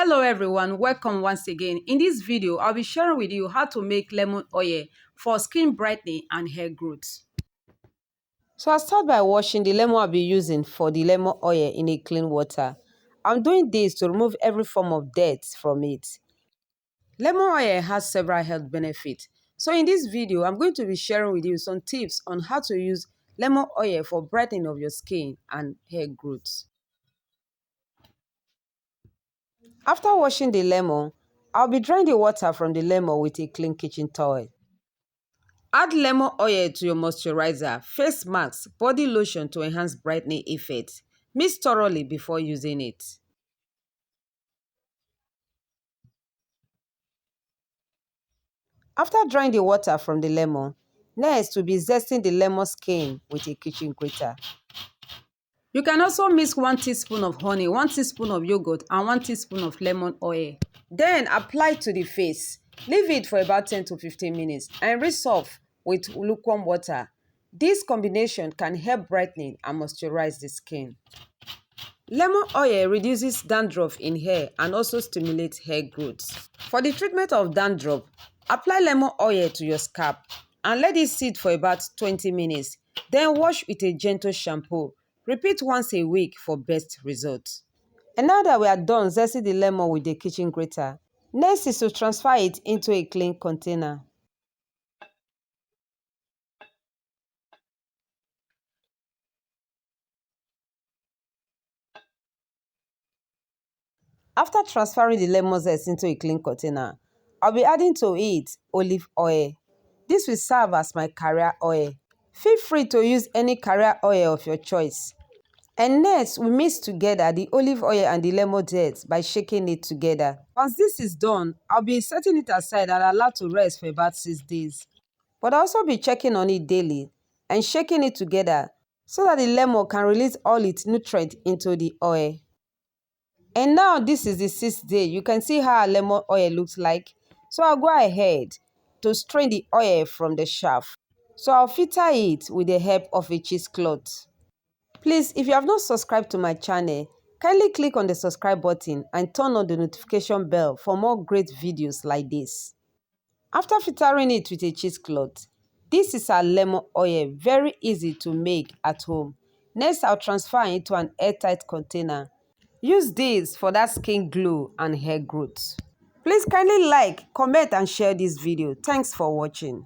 Hello everyone, welcome once again. In this video, I'll be sharing with you how to make lemon oil for skin brightening and hair growth. So I'll start by washing the lemon I'll be using for the lemon oil in a clean water. I'm doing this to remove every form of dirt from it. Lemon oil has several health benefits. So in this video, I'm going to be sharing with you some tips on how to use lemon oil for brightening of your skin and hair growth. After washing the lemon, I'll be drying the water from the lemon with a clean kitchen towel. Add lemon oil to your moisturizer, face mask, body lotion to enhance brightening effect. Mix thoroughly before using it. After drying the water from the lemon, next we'll be zesting the lemon skin with a kitchen grater. You can also mix 1 teaspoon of honey, 1 teaspoon of yogurt, and 1 teaspoon of lemon oil. Then apply to the face. Leave it for about 10 to 15 minutes and rinse off with lukewarm water. This combination can help brightening and moisturize the skin. Lemon oil reduces dandruff in hair and also stimulates hair growth. For the treatment of dandruff, apply lemon oil to your scalp and let it sit for about 20 minutes. Then wash with a gentle shampoo. Repeat once a week for best results. And now that we are done zesting the lemon with the kitchen grater, next is to transfer it into a clean container. After transferring the lemon zest into a clean container, I'll be adding to it olive oil. This will serve as my carrier oil. Feel free to use any carrier oil of your choice. And next, we mix together the olive oil and the lemon zest by shaking it together. Once this is done, I'll be setting it aside and allowed to rest for about 6 days. But I'll also be checking on it daily and shaking it together so that the lemon can release all its nutrients into the oil. And now this is the 6th day. You can see how our lemon oil looks like. So I'll go ahead to strain the oil from the shaft. So I'll filter it with the help of a cheesecloth. Please, if you have not subscribed to my channel, kindly click on the subscribe button and turn on the notification bell for more great videos like this. After filtering it with a cheesecloth, this is our lemon oil, very easy to make at home. Next, I'll transfer it to an airtight container. Use this for that skin glow and hair growth. Please kindly like, comment and share this video. Thanks for watching.